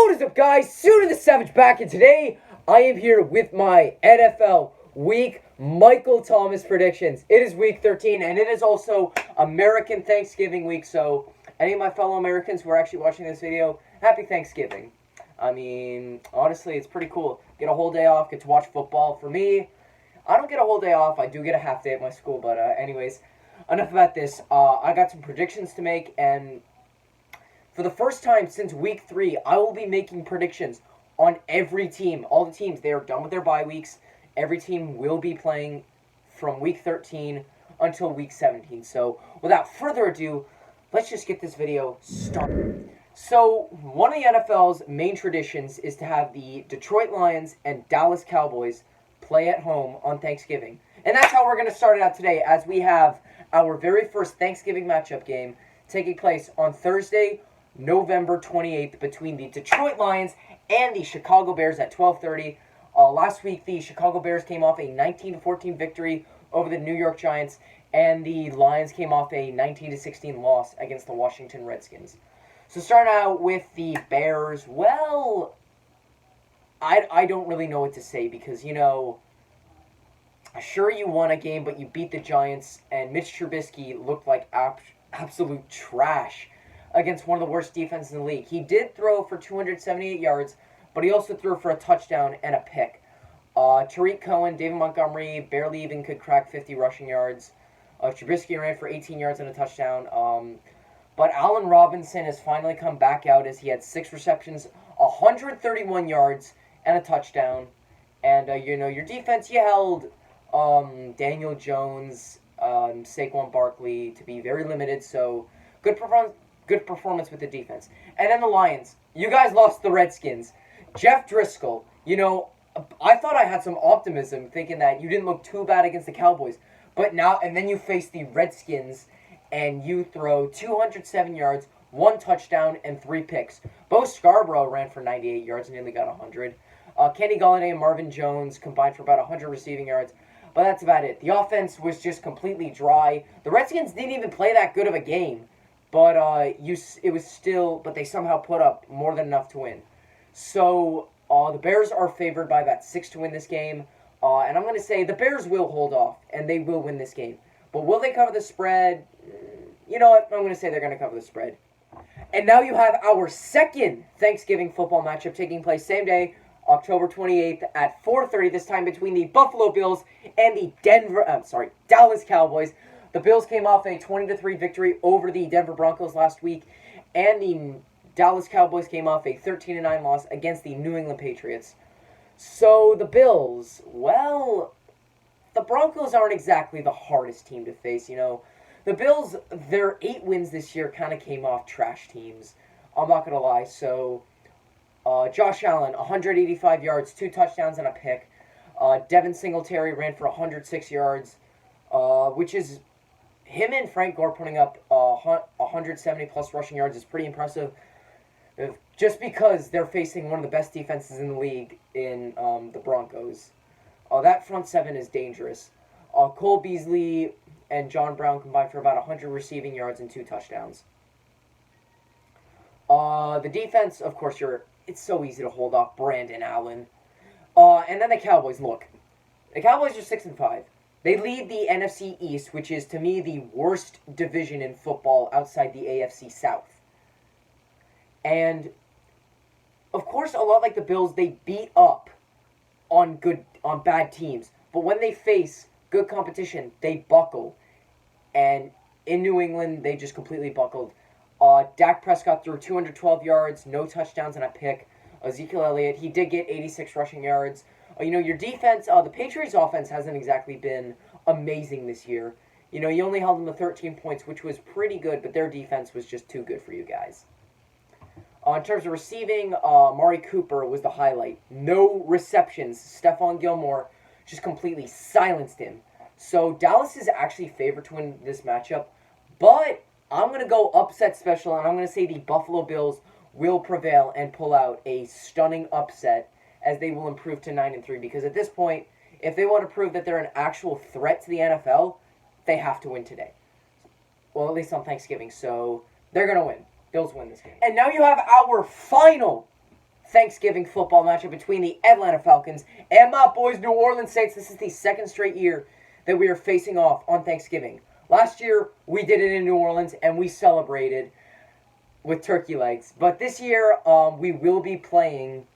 What is up, guys? Sooner the Savage back, and today I am here with my NFL Week Michael Thomas predictions. It is Week 13, and it is also American Thanksgiving week, so any of my fellow Americans who are actually watching this video, happy Thanksgiving. I mean, honestly, it's pretty cool. Get a whole day off, get to watch football. For me, I don't get a whole day off. I do get a half day at my school, but anyways, enough about this. I got some predictions to make, and for the first time since Week 3, I will be making predictions on every team. All the teams, they are done with their bye weeks. Every team will be playing from Week 13 until Week 17. So, without further ado, let's just get this video started. So, one of the NFL's main traditions is to have the Detroit Lions and Dallas Cowboys play at home on Thanksgiving. And that's how we're going to start it out today, as we have our very first Thanksgiving matchup game taking place on Thursday, November 28th, between the Detroit Lions and the Chicago Bears at 12:30. Last week, the Chicago Bears came off a 19-14 victory over the New York Giants, and the Lions came off a 19-16 loss against the Washington Redskins. So starting out with the Bears, well, I don't really know what to say because, you know, sure you won a game, but you beat the Giants, and Mitch Trubisky looked like absolute trash against one of the worst defenses in the league. He did throw for 278 yards, but he also threw for a touchdown and a pick. Tariq Cohen, David Montgomery barely even could crack 50 rushing yards. Trubisky ran for 18 yards and a touchdown. But Allen Robinson has finally come back out as he had 6 receptions, 131 yards, and a touchdown. And, your defense, you held Daniel Jones, Saquon Barkley to be very limited, so good performance with the defense. And then the Lions. You guys lost the Redskins. Jeff Driscoll, I thought I had some optimism thinking that you didn't look too bad against the Cowboys. But now, and then you face the Redskins and you throw 207 yards, 1 touchdown, and 3 picks. Bo Scarborough ran for 98 yards and nearly got 100. Kenny Golladay and Marvin Jones combined for about 100 receiving yards. But that's about it. The offense was just completely dry. The Redskins didn't even play that good of a game. But but they somehow put up more than enough to win. So the Bears are favored by about 6 to win this game. And I'm going to say the Bears will hold off, and they will win this game. But will they cover the spread? You know what? I'm going to say they're going to cover the spread. And now you have our second Thanksgiving football matchup taking place same day, October 28th at 4:30, this time between the Buffalo Bills and the Dallas Cowboys. The Bills came off a 20-3 victory over the Denver Broncos last week, and the Dallas Cowboys came off a 13-9 loss against the New England Patriots. So the Bills, well, the Broncos aren't exactly the hardest team to face, The Bills, their 8 wins this year kind of came off trash teams. I'm not going to lie. So Josh Allen, 185 yards, 2 touchdowns, and a pick. Devin Singletary ran for 106 yards, which is him and Frank Gore putting up 170-plus rushing yards is pretty impressive. Just because they're facing one of the best defenses in the league in the Broncos. That front 7 is dangerous. Cole Beasley and John Brown combined for about 100 receiving yards and 2 touchdowns. The defense, of course, it's so easy to hold off Brandon Allen. And then the Cowboys, look. The Cowboys are 6-5. They lead the NFC East, which is, to me, the worst division in football outside the AFC South. And, of course, a lot like the Bills, they beat up on bad teams. But when they face good competition, they buckle. And in New England, they just completely buckled. Dak Prescott threw 212 yards, no touchdowns, and a pick. Ezekiel Elliott, he did get 86 rushing yards. Your defense, the Patriots' offense hasn't exactly been amazing this year. You only held them to 13 points, which was pretty good, but their defense was just too good for you guys. In terms of receiving, Amari Cooper was the highlight. No receptions. Stephon Gilmore just completely silenced him. So Dallas is actually favored to win this matchup, but I'm going to go upset special, and I'm going to say the Buffalo Bills will prevail and pull out a stunning upset as they will improve to 9-3, because at this point, if they want to prove that they're an actual threat to the NFL, they have to win today. Well, at least on Thanksgiving, so they're going to win. Bills win this game. And now you have our final Thanksgiving football matchup between the Atlanta Falcons and my boys New Orleans Saints. This is the second straight year that we are facing off on Thanksgiving. Last year, we did it in New Orleans, and we celebrated with turkey legs. But this year, we will be playing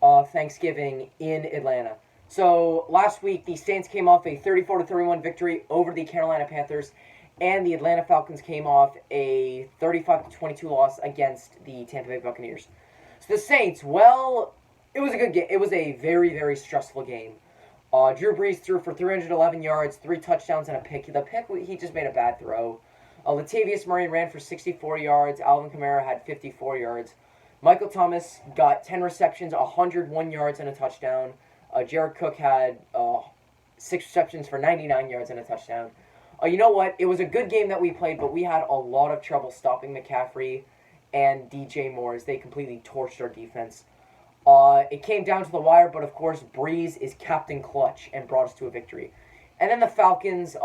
Thanksgiving in Atlanta. So last week, the Saints came off a 34-31 victory over the Carolina Panthers, and the Atlanta Falcons came off a 35-22 loss against the Tampa Bay Buccaneers. So the Saints, well, it was a good game. It was a very, very stressful game. Drew Brees threw for 311 yards, 3 touchdowns, and a pick. The pick, he just made a bad throw. Latavius Murray ran for 64 yards. Alvin Kamara had 54 yards. Michael Thomas got 10 receptions, 101 yards, and a touchdown. Jared Cook had 6 receptions for 99 yards and a touchdown. You know what? It was a good game that we played, but we had a lot of trouble stopping McCaffrey and DJ Moore as they completely torched our defense. It came down to the wire, but of course, Breeze is Captain Clutch and brought us to a victory. And then the Falcons,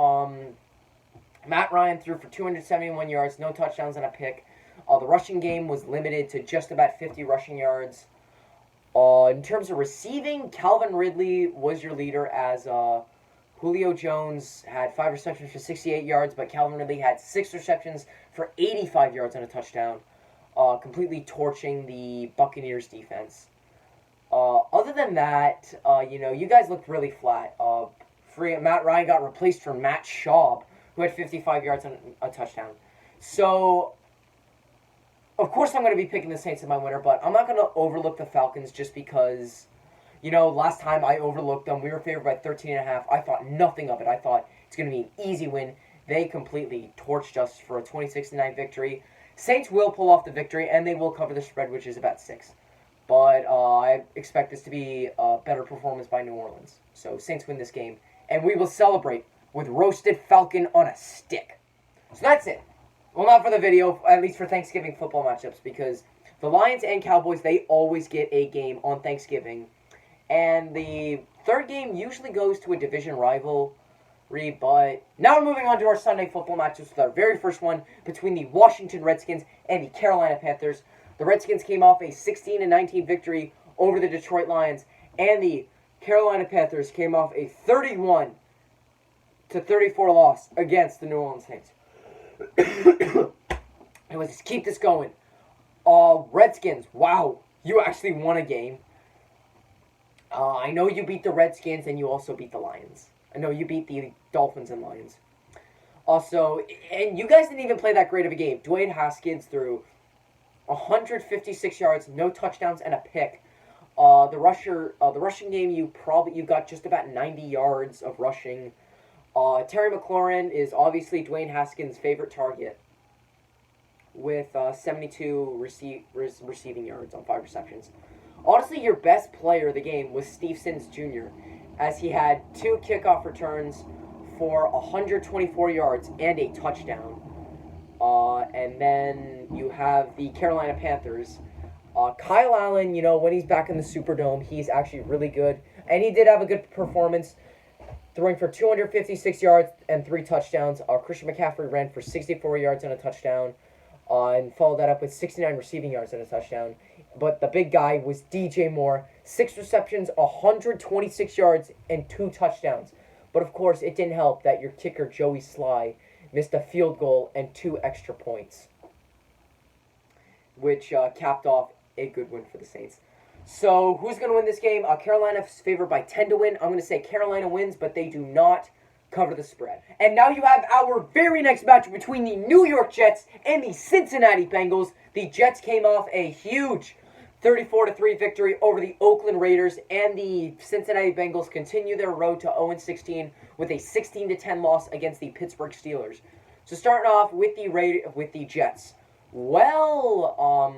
Matt Ryan threw for 271 yards, no touchdowns, and a pick. The rushing game was limited to just about 50 rushing yards. In terms of receiving, Calvin Ridley was your leader as Julio Jones had 5 receptions for 68 yards, but Calvin Ridley had 6 receptions for 85 yards and a touchdown, completely torching the Buccaneers defense. Other than that, you guys looked really flat. Matt Ryan got replaced for Matt Schaub, who had 55 yards and a touchdown. So, of course I'm going to be picking the Saints in my winner, but I'm not going to overlook the Falcons just because, last time I overlooked them. We were favored by 13.5. I thought nothing of it. I thought it's going to be an easy win. They completely torched us for a 26-9 victory. Saints will pull off the victory, and they will cover the spread, which is about 6. But I expect this to be a better performance by New Orleans. So Saints win this game, and we will celebrate with roasted falcon on a stick. So that's it. Well, not for the video, at least for Thanksgiving football matchups, because the Lions and Cowboys, they always get a game on Thanksgiving. And the third game usually goes to a division rivalry, but now we're moving on to our Sunday football matchups with our very first one between the Washington Redskins and the Carolina Panthers. The Redskins came off a 16-19 victory over the Detroit Lions, and the Carolina Panthers came off a 31-34 loss against the New Orleans Saints. Let's keep this going. Redskins, wow, you actually won a game. I know you beat the Redskins and you also beat the Lions. I know you beat the Dolphins and Lions. Also, and you guys didn't even play that great of a game. Dwayne Haskins threw 156 yards, no touchdowns, and a pick. The rushing game, you got just about 90 yards of rushing. Terry McLaurin is obviously Dwayne Haskins' favorite target with 72 receiving yards on 5 receptions. Honestly, your best player of the game was Steve Sims Jr., as he had 2 kickoff returns for 124 yards and a touchdown. And then you have the Carolina Panthers. Kyle Allen, when he's back in the Superdome, he's actually really good. And he did have a good performance, throwing for 256 yards and 3 touchdowns. Christian McCaffrey ran for 64 yards and a touchdown, and followed that up with 69 receiving yards and a touchdown. But the big guy was DJ Moore, 6 receptions, 126 yards, and 2 touchdowns. But of course, it didn't help that your kicker, Joey Sly, missed a field goal and 2 extra points, which capped off a good win for the Saints. So, who's going to win this game? Carolina's favored by 10 to win. I'm going to say Carolina wins, but they do not cover the spread. And now you have our very next match between the New York Jets and the Cincinnati Bengals. The Jets came off a huge 34-3 victory over the Oakland Raiders, and the Cincinnati Bengals continue their road to 0-16 with a 16-10 loss against the Pittsburgh Steelers. So starting off with the Jets. Well,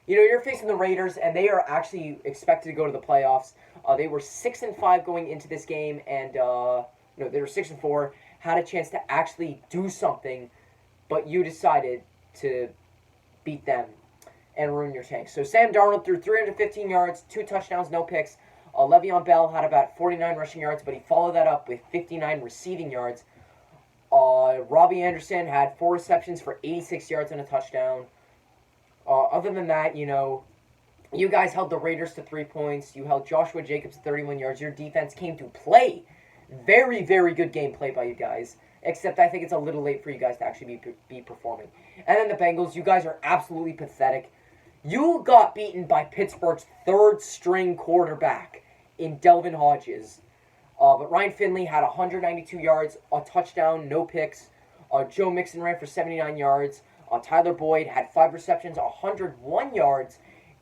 you're facing the Raiders, and they are actually expected to go to the playoffs. They were 6-5 going into this game, and they were 6-4. Had a chance to actually do something, but you decided to beat them and ruin your tank. So Sam Darnold threw 315 yards, 2 touchdowns, no picks. Le'Veon Bell had about 49 rushing yards, but he followed that up with 59 receiving yards. Robbie Anderson had 4 receptions for 86 yards and a touchdown. Other than that, You guys held the Raiders to 3 points. You held Joshua Jacobs to 31 yards. Your defense came to play. Very, very good game play by you guys. Except I think it's a little late for you guys to actually be performing. And then the Bengals, you guys are absolutely pathetic. You got beaten by Pittsburgh's third-string quarterback in Delvin Hodges. But Ryan Finley had 192 yards, a touchdown, no picks. Joe Mixon ran for 79 yards. Tyler Boyd had 5 receptions, 101 yards,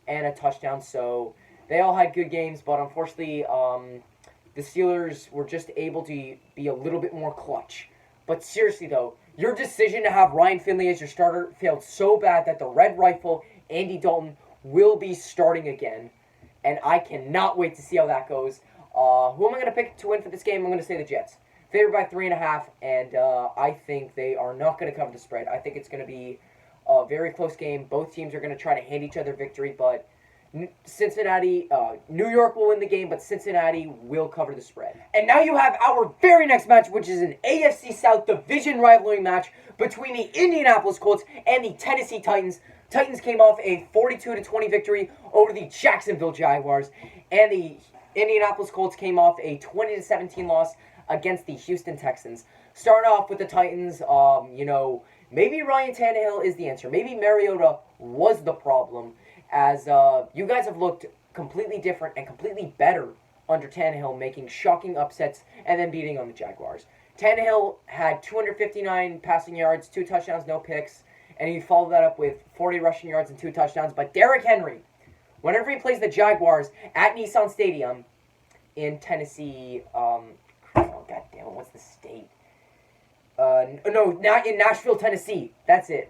and a touchdown. So they all had good games, but unfortunately, the Steelers were just able to be a little bit more clutch. But seriously, though, your decision to have Ryan Finley as your starter failed so bad that the Red Rifle, Andy Dalton, will be starting again. And I cannot wait to see how that goes. Who am I going to pick to win for this game? I'm going to say the Jets. Favored by 3.5, and I think they are not going to cover the spread. I think it's going to be a very close game. Both teams are going to try to hand each other victory, but New York will win the game, but Cincinnati will cover the spread. And now you have our very next match, which is an AFC South division rivalry match between the Indianapolis Colts and the Tennessee Titans. Titans came off a 42-20 victory over the Jacksonville Jaguars, and the Indianapolis Colts came off a 20-17 loss against the Houston Texans. Starting off with the Titans, maybe Ryan Tannehill is the answer. Maybe Mariota was the problem, as you guys have looked completely different and completely better under Tannehill, making shocking upsets and then beating on the Jaguars. Tannehill had 259 passing yards, 2 touchdowns, no picks, and he followed that up with 40 rushing yards and 2 touchdowns. But Derrick Henry, whenever he plays the Jaguars at Nissan Stadium in Tennessee, God damn it, what's the state? No, not in Nashville, Tennessee. That's it.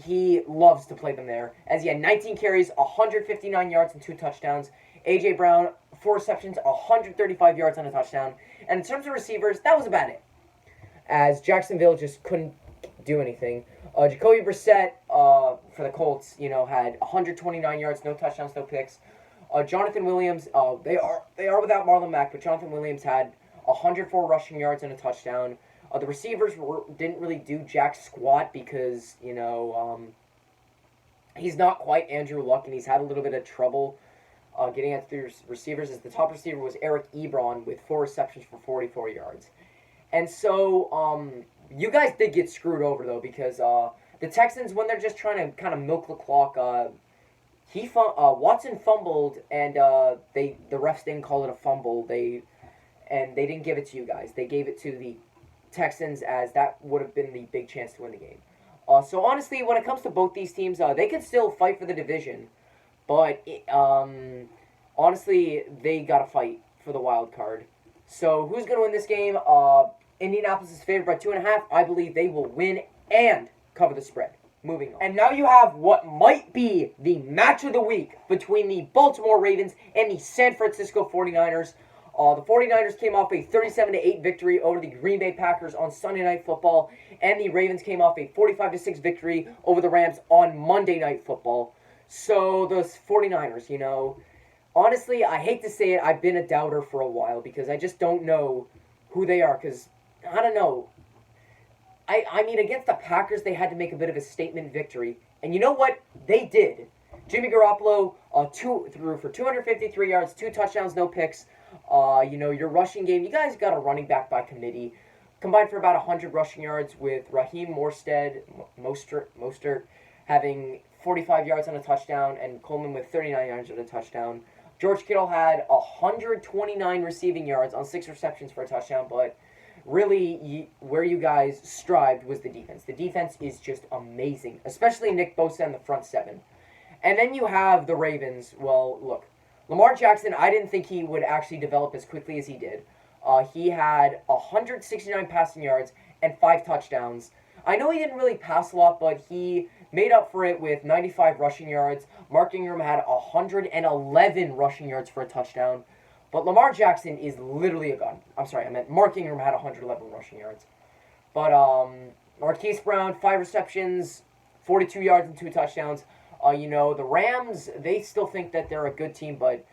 He loves to play them there, as he had 19 carries, 159 yards, and 2 touchdowns. A.J. Brown, 4 receptions, 135 yards and a touchdown. And in terms of receivers, that was about it, as Jacksonville just couldn't do anything. Jacoby Brissett for the Colts, had 129 yards, no touchdowns, no picks. Jonathan Williams, they are without Marlon Mack, but Jonathan Williams had 104 rushing yards and a touchdown. The receivers didn't really do jack squat because, he's not quite Andrew Luck, and he's had a little bit of trouble getting at the receivers, as the top receiver was Eric Ebron with 4 receptions for 44 yards. And so, you guys did get screwed over, though, because the Texans, when they're just trying to kind of milk the clock, Watson fumbled, and the refs didn't call it a fumble. They didn't give it to you guys. They gave it to the Texans, as that would have been the big chance to win the game. So honestly, when it comes to both these teams, they can still fight for the division, but honestly, they gotta fight for the wild card. So who's gonna win this game? Indianapolis is favored by 2.5. I believe they will win and cover the spread. Moving on. And now you have what might be the match of the week between the Baltimore Ravens and the San Francisco 49ers. The 49ers came off a 37-8 victory over the Green Bay Packers on Sunday Night Football, and the Ravens came off a 45-6 victory over the Rams on Monday Night Football. So those 49ers, honestly, I hate to say it, I've been a doubter for a while because I just don't know who they are, because, I don't know. I mean, against the Packers, they had to make a bit of a statement victory, and you know what? They did. Jimmy Garoppolo threw for 253 yards, 2 touchdowns, no picks. Your rushing game, you guys got a running back by committee. Combined for about 100 rushing yards, with Raheem Mostert having 45 yards on a touchdown, and Coleman with 39 yards on a touchdown. George Kittle had 129 receiving yards on 6 receptions for a touchdown, but really, where you guys strived was the defense. The defense is just amazing, especially Nick Bosa and the front 7. And then you have the Ravens. Well, look, Lamar Jackson, I didn't think he would actually develop as quickly as he did. He had 169 passing yards and 5 touchdowns. I know he didn't really pass a lot, but he made up for it with 95 rushing yards. Mark Ingram had 111 rushing yards for a touchdown. But Lamar Jackson is literally a gun. I'm sorry, I meant Mark Ingram had 111 rushing yards. But Marquise Brown, 5 receptions, 42 yards and 2 touchdowns. The Rams, they still think that they're a good team, but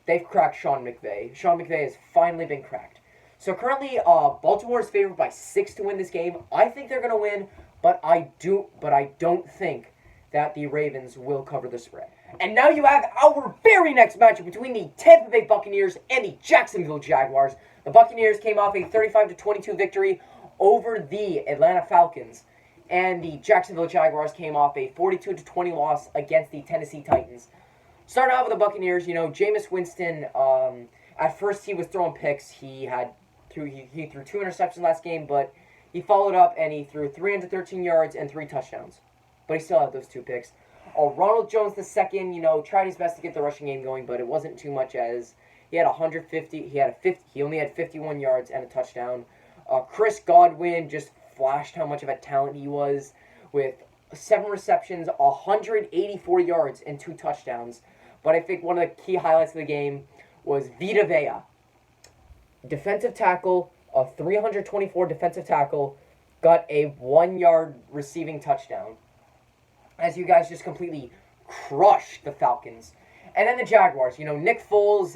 they've cracked Sean McVay. Sean McVay has finally been cracked. So currently, Baltimore is favored by 6 to win this game. I think they're going to win, but I don't think that the Ravens will cover the spread. And now you have our very next matchup between the Tampa Bay Buccaneers and the Jacksonville Jaguars. The Buccaneers came off a 35-22 victory over the Atlanta Falcons, and the Jacksonville Jaguars came off a 42-20 loss against the Tennessee Titans. Starting out with the Buccaneers, Jameis Winston, at first he was throwing picks. He threw 2 interceptions last game, but he followed up and he threw 313 yards and 3 touchdowns. But he still had those 2 picks. Ronald Jones II, tried his best to get the rushing game going, but it wasn't too much as he had 150. He only had 51 yards and a touchdown. Chris Godwin just flashed how much of a talent he was with 7 receptions, 184 yards, and 2 touchdowns. But I think one of the key highlights of the game was Vita Vea. Defensive tackle, a 324 defensive tackle, got a 1-yard receiving touchdown, as you guys just completely crushed the Falcons. And then the Jaguars, Nick Foles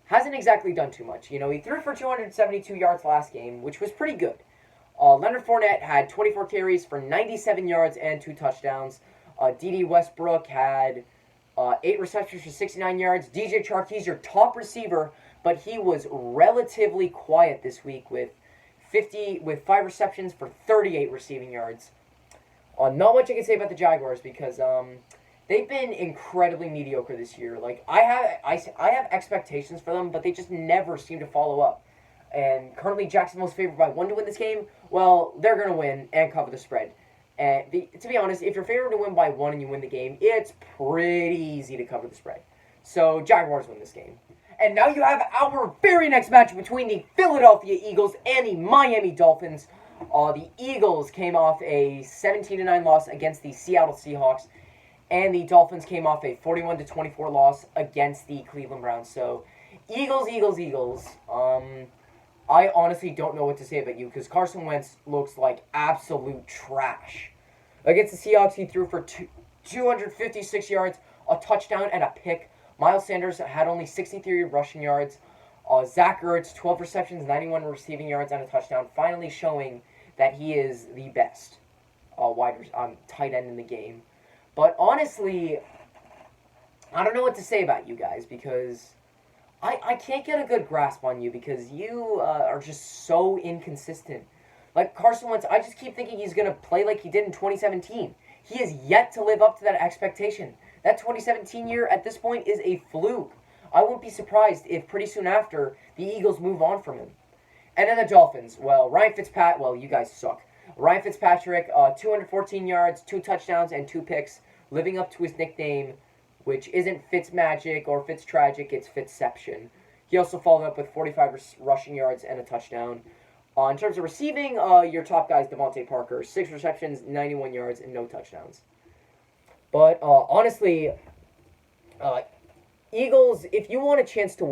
hasn't exactly done too much. He threw for 272 yards last game, which was pretty good. Leonard Fournette had 24 carries for 97 yards and 2 touchdowns. D.D. Westbrook had 8 receptions for 69 yards. DJ Chark, he's your top receiver, but he was relatively quiet this week with 5 receptions for 38 receiving yards. Not much I can say about the Jaguars because they've been incredibly mediocre this year. Like I have expectations for them, but they just never seem to follow up. And currently Jacksonville's favored by 1 to win this game. Well, they're going to win and cover the spread. And to be honest, if you're favored to win by 1 and you win the game, it's pretty easy to cover the spread. So Jaguars win this game. And now you have our very next match between the Philadelphia Eagles and the Miami Dolphins. The Eagles came off a 17-9 loss against the Seattle Seahawks, and the Dolphins came off a 41-24 loss against the Cleveland Browns. So, Eagles. I honestly don't know what to say about you because Carson Wentz looks like absolute trash. Against the Seahawks, he threw for 256 yards, a touchdown, and a pick. Miles Sanders had only 63 rushing yards. Zach Ertz, 12 receptions, 91 receiving yards, and a touchdown, finally showing that he is the best tight end in the game. But honestly, I don't know what to say about you guys because I can't get a good grasp on you because you are just so inconsistent. Like Carson Wentz, I just keep thinking he's going to play like he did in 2017. He has yet to live up to that expectation. That 2017 year at this point is a fluke. I won't be surprised if pretty soon after the Eagles move on from him. And then the Dolphins. Well, you guys suck. Ryan Fitzpatrick, 214 yards, 2 touchdowns, and 2 picks, living up to his nickname, which isn't Fitzmagic or Fitztragic, it's Fitzception. He also followed up with 45 rushing yards and a touchdown. In terms of receiving, your top guy is Devontae Parker, 6 receptions, 91 yards, and no touchdowns. But honestly, Eagles, if you want a chance to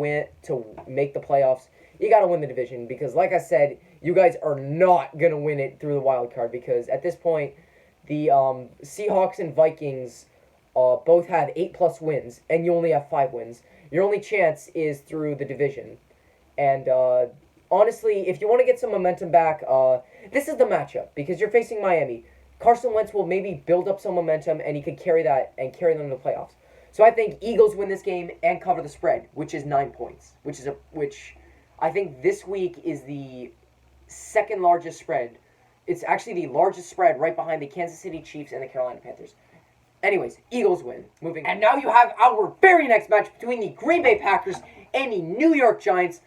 make the playoffs, you got to win the division because, like I said, you guys are not going to win it through the wild card because at this point, the Seahawks and Vikings both have 8+ wins, and you only have 5 wins. Your only chance is through the division. And honestly, if you want to get some momentum back, this is the matchup because you're facing Miami. Carson Wentz will maybe build up some momentum, and he could carry that and carry them to the playoffs. So I think Eagles win this game and cover the spread, which is 9 points, which I think this week is the second largest spread. It's actually the largest spread right behind the Kansas City Chiefs and the Carolina Panthers. Anyways, Eagles win. Moving. And now you have our very next match between the Green Bay Packers and the New York Giants.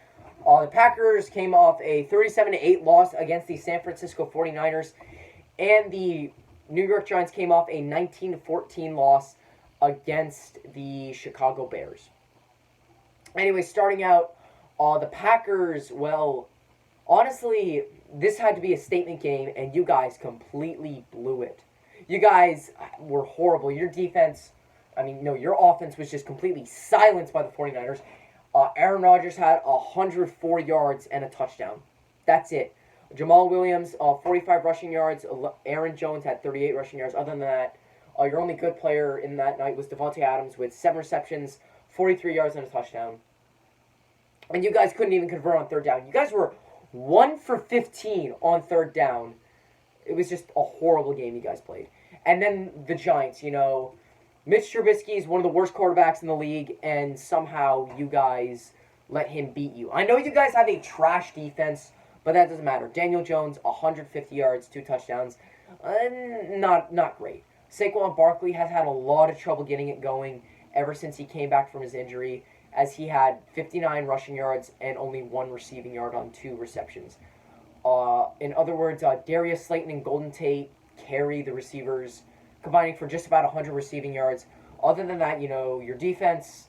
The Packers came off a 37-8 loss against the San Francisco 49ers, and the New York Giants came off a 19-14 loss against the Chicago Bears. Anyway, starting out, the Packers, well, honestly, this had to be a statement game, and you guys completely blew it. You guys were horrible. Your offense was just completely silenced by the 49ers. Aaron Rodgers had 104 yards and a touchdown. That's it. Jamal Williams, 45 rushing yards. Aaron Jones had 38 rushing yards. Other than that, your only good player in that night was Devontae Adams with 7 receptions, 43 yards, and a touchdown. And you guys couldn't even convert on third down. You guys were 1 for 15 on third down. It was just a horrible game you guys played. And then the Giants, Mitch Trubisky is one of the worst quarterbacks in the league, and somehow you guys let him beat you. I know you guys have a trash defense, but that doesn't matter. Daniel Jones, 150 yards, 2 touchdowns. Not great. Saquon Barkley has had a lot of trouble getting it going ever since he came back from his injury, as he had 59 rushing yards and only 1 receiving yard on 2 receptions. In other words, Darius Slayton and Golden Tate carry the receivers, combining for just about 100 receiving yards. Other than that, your defense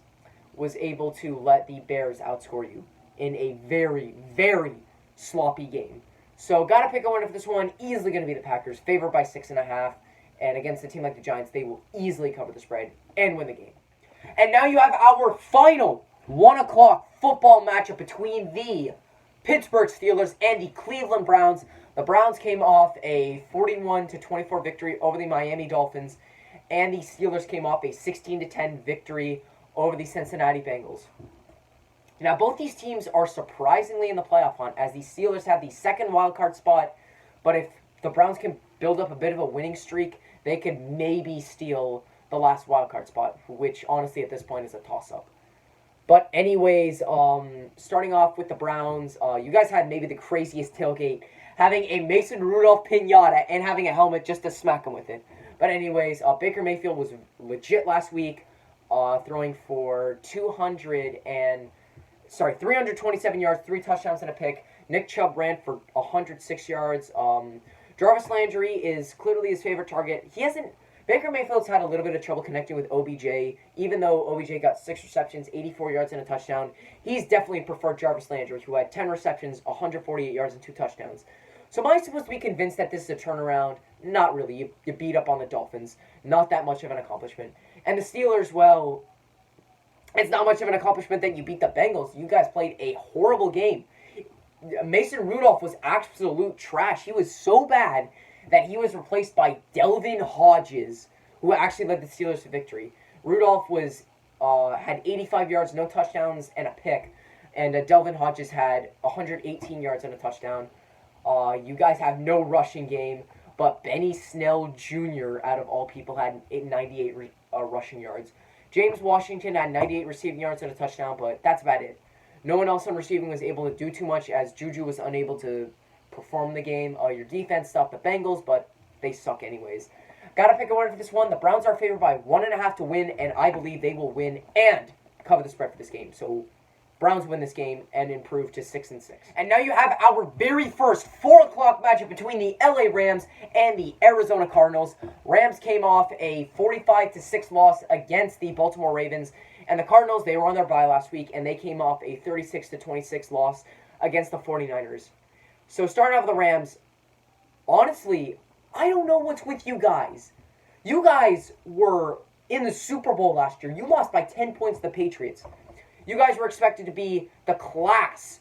was able to let the Bears outscore you in a very, very sloppy game. So, got to pick a winner for this one. Easily going to be the Packers, favored by 6.5. And against a team like the Giants, they will easily cover the spread and win the game. And now you have our final 1 o'clock football matchup between the Pittsburgh Steelers and the Cleveland Browns. The Browns came off a 41-24 victory over the Miami Dolphins, and the Steelers came off a 16-10 victory over the Cincinnati Bengals. Now, both these teams are surprisingly in the playoff hunt, as the Steelers have the second wildcard spot, but if the Browns can build up a bit of a winning streak, they could maybe steal the last wildcard spot, which honestly at this point is a toss-up. But anyways, starting off with the Browns, you guys had maybe the craziest tailgate, having a Mason Rudolph pinata and having a helmet just to smack him with it. But anyways, Baker Mayfield was legit last week, throwing for 327 yards, 3 touchdowns and a pick. Nick Chubb ran for 106 yards. Jarvis Landry is clearly his favorite target. Baker Mayfield's had a little bit of trouble connecting with OBJ, even though OBJ got 6 receptions, 84 yards, and a touchdown. He's definitely preferred Jarvis Landry, who had 10 receptions, 148 yards, and 2 touchdowns. So am I supposed to be convinced that this is a turnaround? Not really. You beat up on the Dolphins. Not that much of an accomplishment. And the Steelers, well, it's not much of an accomplishment that you beat the Bengals. You guys played a horrible game. Mason Rudolph was absolute trash. He was so bad that he was replaced by Delvin Hodges, who actually led the Steelers to victory. Rudolph had 85 yards, no touchdowns, and a pick. And Delvin Hodges had 118 yards and a touchdown. You guys have no rushing game, but Benny Snell Jr., out of all people, had 98 rushing yards. James Washington had 98 receiving yards and a touchdown, but that's about it. No one else on receiving was able to do too much, as Juju was unable to perform the game. Your defense stopped the Bengals, but they suck anyways. Gotta pick a winner for this one. The Browns are favored by 1.5 to win, and I believe they will win and cover the spread for this game. So Browns win this game and improve to 6-6. And now you have our very first 4 o'clock matchup between the LA Rams and the Arizona Cardinals. Rams came off a 45-6 loss against the Baltimore Ravens. And the Cardinals, they were on their bye last week, and they came off a 36-26 loss against the 49ers. So starting off with the Rams, honestly, I don't know what's with you guys. You guys were in the Super Bowl last year. You lost by 10 points to the Patriots. You guys were expected to be the class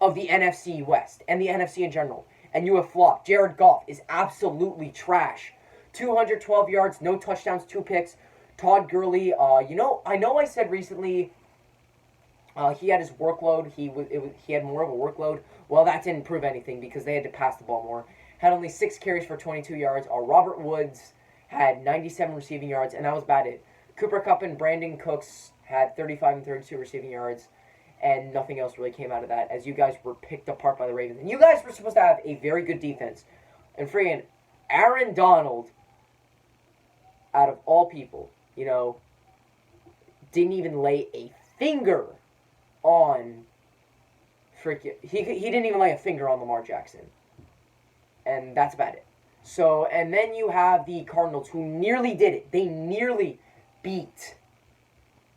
of the NFC West and the NFC in general, and you have flopped. Jared Goff is absolutely trash. 212 yards, no touchdowns, 2 picks. Todd Gurley, I know I said recently he had his workload. He had more of a workload. Well, that didn't prove anything because they had to pass the ball more. Had only 6 carries for 22 yards. Robert Woods had 97 receiving yards, and that was about it. Cooper Kupp and Brandon Cooks had 35 and 32 receiving yards, and nothing else really came out of that, as you guys were picked apart by the Ravens. And you guys were supposed to have a very good defense. And friggin' Aaron Donald, out of all people, didn't even lay a finger on he didn't even lay a finger on Lamar Jackson. And that's about it. So, and then you have the Cardinals, who nearly did it. They nearly beat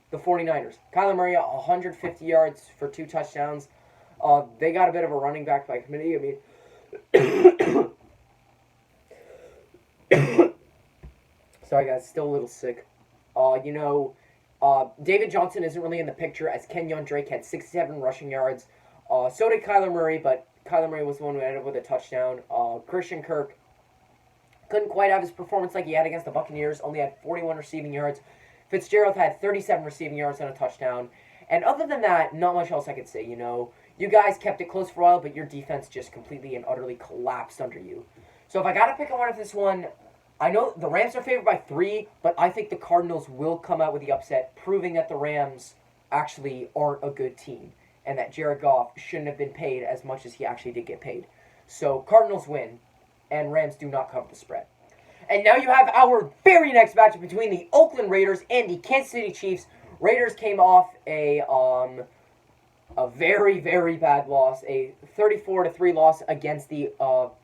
the 49ers. Kyler Murray, 150 yards for 2 touchdowns. They got a bit of a running back by committee. Sorry guys, still a little sick. David Johnson isn't really in the picture, as Kenyon Drake had 67 rushing yards. So did Kyler Murray, but Kyler Murray was the one who ended up with a touchdown. Christian Kirk couldn't quite have his performance like he had against the Buccaneers, only had 41 receiving yards. Fitzgerald had 37 receiving yards and a touchdown. And other than that, not much else I could say, You guys kept it close for a while, but your defense just completely and utterly collapsed under you. So if I got to pick a winner for this one, I know the Rams are favored by 3, but I think the Cardinals will come out with the upset, proving that the Rams actually aren't a good team and that Jared Goff shouldn't have been paid as much as he actually did get paid. So Cardinals win, and Rams do not cover the spread. And now you have our very next matchup between the Oakland Raiders and the Kansas City Chiefs. Raiders came off a very, very bad loss, a 34-3 loss against the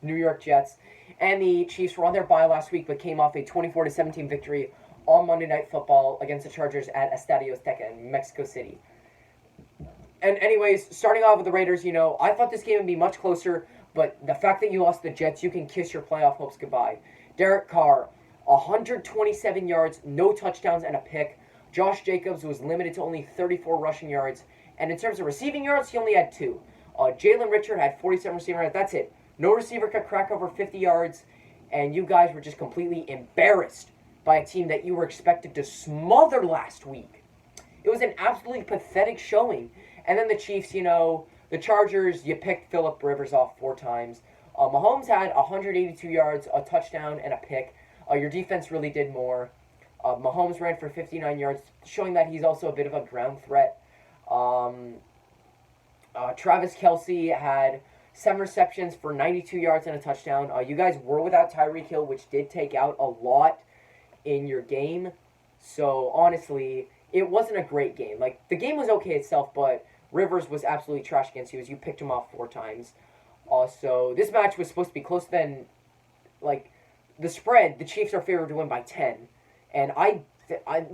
New York Jets. And the Chiefs were on their bye last week, but came off a 24-17 victory on Monday Night Football against the Chargers at Estadio Azteca in Mexico City. And anyways, starting off with the Raiders, I thought this game would be much closer, but the fact that you lost the Jets, you can kiss your playoff hopes goodbye. Derek Carr, 127 yards, no touchdowns, and a pick. Josh Jacobs was limited to only 34 rushing yards. And in terms of receiving yards, he only had 2. Jalen Richard had 47 receiving yards. That's it. No receiver could crack over 50 yards. And you guys were just completely embarrassed by a team that you were expected to smother last week. It was an absolutely pathetic showing. And then the Chiefs, the Chargers, you picked Phillip Rivers off 4 times. Mahomes had 182 yards, a touchdown, and a pick. Your defense really did more. Mahomes ran for 59 yards, showing that he's also a bit of a ground threat. Travis Kelce had 7 receptions for 92 yards and a touchdown. You guys were without Tyreek Hill, which did take out a lot in your game. So, honestly, it wasn't a great game. The game was okay itself, but Rivers was absolutely trash against you as you picked him off 4 times. So, this match was supposed to be closer than, the spread. The Chiefs are favored to win by 10. And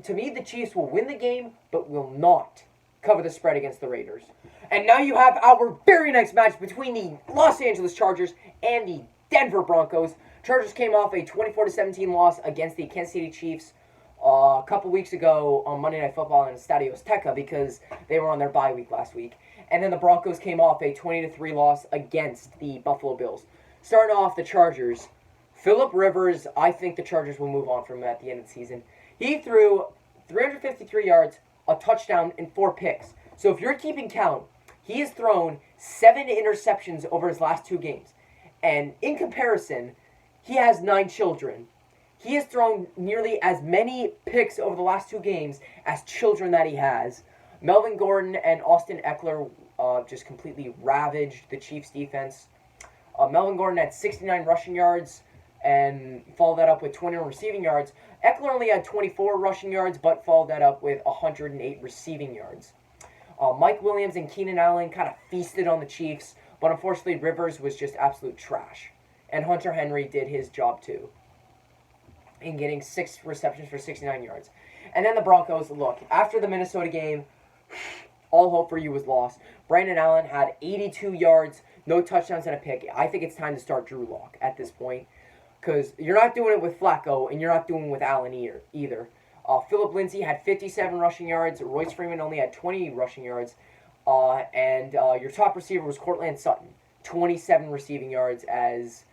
to me, the Chiefs will win the game, but will not cover the spread against the Raiders. And now you have our very next match between the Los Angeles Chargers and the Denver Broncos. Chargers came off a 24-17 loss against the Kansas City Chiefs a couple weeks ago on Monday Night Football in Estadio Azteca because they were on their bye week last week. And then the Broncos came off a 20-3 loss against the Buffalo Bills. Starting off the Chargers, Phillip Rivers, I think the Chargers will move on from him at the end of the season. He threw 353 yards, a touchdown, and 4 picks. So if you're keeping count, he has thrown 7 interceptions over his last 2 games. And in comparison, he has 9 children. He has thrown nearly as many picks over the last 2 games as children that he has. Melvin Gordon and Austin Eckler just completely ravaged the Chiefs' defense. Melvin Gordon had 69 rushing yards and followed that up with 21 receiving yards. Eckler only had 24 rushing yards, but followed that up with 108 receiving yards. Mike Williams and Keenan Allen kind of feasted on the Chiefs, but unfortunately Rivers was just absolute trash. And Hunter Henry did his job too, in getting 6 receptions for 69 yards. And then the Broncos, look, after the Minnesota game, all hope for you was lost. Brandon Allen had 82 yards, no touchdowns, and a pick. I think it's time to start Drew Lock at this point, because you're not doing it with Flacco, and you're not doing it with Allen either. Phillip Lindsay had 57 rushing yards. Royce Freeman only had 20 rushing yards. And your top receiver was Cortland Sutton, 27 receiving yards, as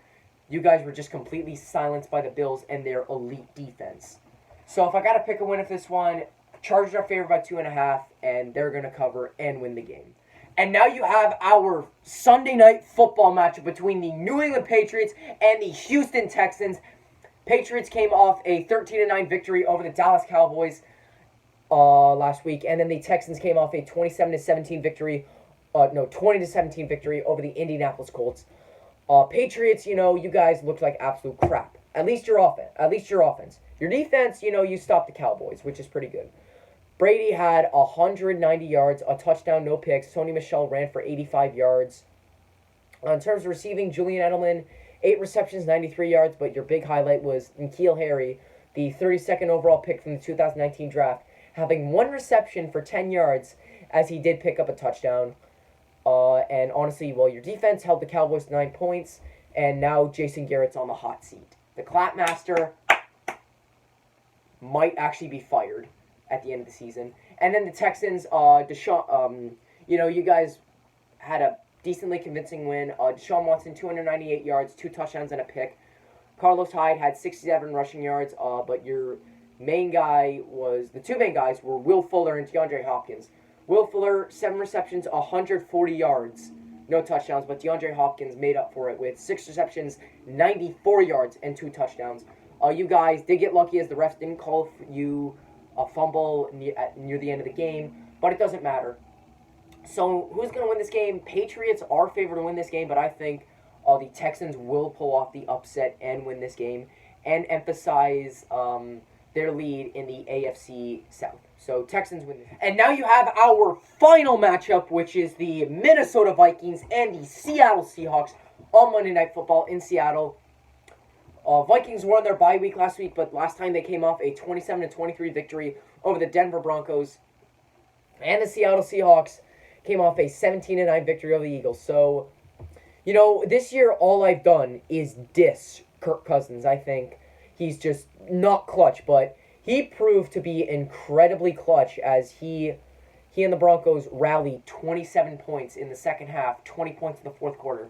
you guys were just completely silenced by the Bills and their elite defense. So if I got to pick a win of this one, Chargers are favored by 2.5, and they're going to cover and win the game. And now you have our Sunday night football matchup between the New England Patriots and the Houston Texans. Patriots came off a 13-9 victory over the Dallas Cowboys last week, and then the Texans came off a 27-17 victory, 20-17 victory over the Indianapolis Colts. Patriots, you guys looked like absolute crap. At least your offense. Your defense, you stopped the Cowboys, which is pretty good. Brady had 190 yards, a touchdown, no picks. Sony Michel ran for 85 yards. In terms of receiving, Julian Edelman, 8 receptions, 93 yards, but your big highlight was N'Keal Harry, the 32nd overall pick from the 2019 draft, having 1 reception for 10 yards as he did pick up a touchdown. And honestly, your defense held the Cowboys to 9 points, and now Jason Garrett's on the hot seat. The Clapmaster might actually be fired at the end of the season. And then the Texans, Deshaun, you guys had a decently convincing win. Deshaun Watson, 298 yards, 2 touchdowns, and a pick. Carlos Hyde had 67 rushing yards, but the 2 main guys were Will Fuller and DeAndre Hopkins. Will Fuller, 7 receptions, 140 yards, no touchdowns, but DeAndre Hopkins made up for it with 6 receptions, 94 yards, and 2 touchdowns. You guys did get lucky as the refs didn't call you a fumble near the end of the game, but it doesn't matter. So who's going to win this game? Patriots are favored to win this game, but I think the Texans will pull off the upset and win this game and emphasize their lead in the AFC South. So Texans win. And now you have our final matchup, which is the Minnesota Vikings and the Seattle Seahawks on Monday Night Football in Seattle. Vikings won their bye week last week, but last time they came off a 27-23 victory over the Denver Broncos. And the Seattle Seahawks came off a 17-9 victory over the Eagles. So, this year all I've done is diss Kirk Cousins. I think he's just not clutch, but he proved to be incredibly clutch as he and the Broncos rallied 27 points in the second half, 20 points in the fourth quarter.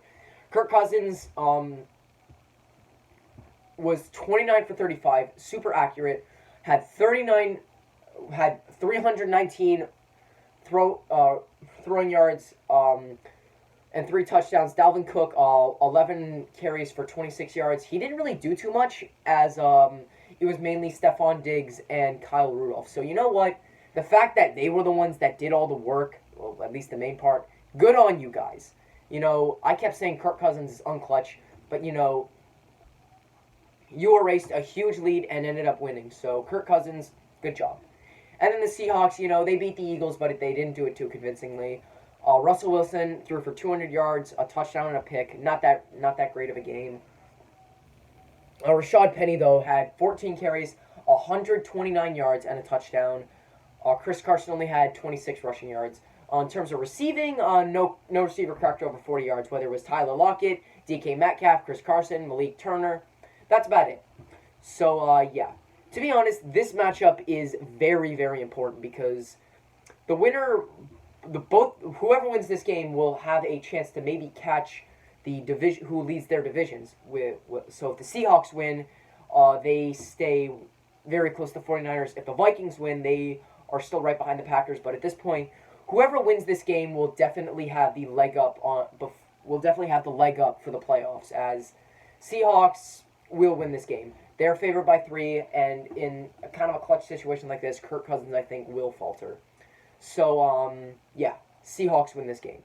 Kirk Cousins was 29 for 35, super accurate, had 319 throwing yards and 3 touchdowns. Dalvin Cook, 11 carries for 26 yards. He didn't really do too much as it was mainly Stephon Diggs and Kyle Rudolph. So you know what? The fact that they were the ones that did all the work, well, at least the main part, good on you guys. I kept saying Kirk Cousins is unclutch, but you erased a huge lead and ended up winning. So Kirk Cousins, good job. And then the Seahawks, they beat the Eagles, but they didn't do it too convincingly. Russell Wilson threw for 200 yards, a touchdown and a pick. Not that great of a game. Rashad Penny, though, had 14 carries, 129 yards, and a touchdown. Chris Carson only had 26 rushing yards. In terms of receiving, no receiver cracked over 40 yards, whether it was Tyler Lockett, DK Metcalf, Chris Carson, Malik Turner. That's about it. So, yeah. To be honest, this matchup is very, very important because the winner, whoever wins this game will have a chance to maybe catch the division who leads their divisions. So if the Seahawks win, they stay very close to the 49ers. If the Vikings win, they are still right behind the Packers. But at this point, whoever wins this game will definitely have the leg up for the playoffs, as Seahawks will win this game. They're favored by 3, and in a kind of a clutch situation like this, Kirk Cousins, I think, will falter. So, yeah, Seahawks win this game.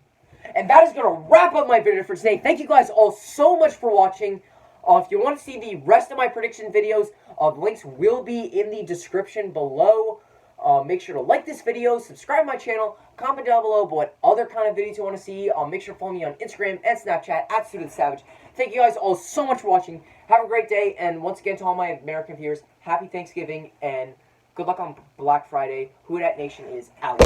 And that is going to wrap up my video for today. Thank you guys all so much for watching. If you want to see the rest of my prediction videos, the links will be in the description below. Make sure to like this video, subscribe to my channel, comment down below what other kind of videos you want to see. Make sure to follow me on Instagram and Snapchat at StudentSavage. Thank you guys all so much for watching. Have a great day, and once again to all my American viewers, happy Thanksgiving, and good luck on Black Friday. Who Dat Nation is out.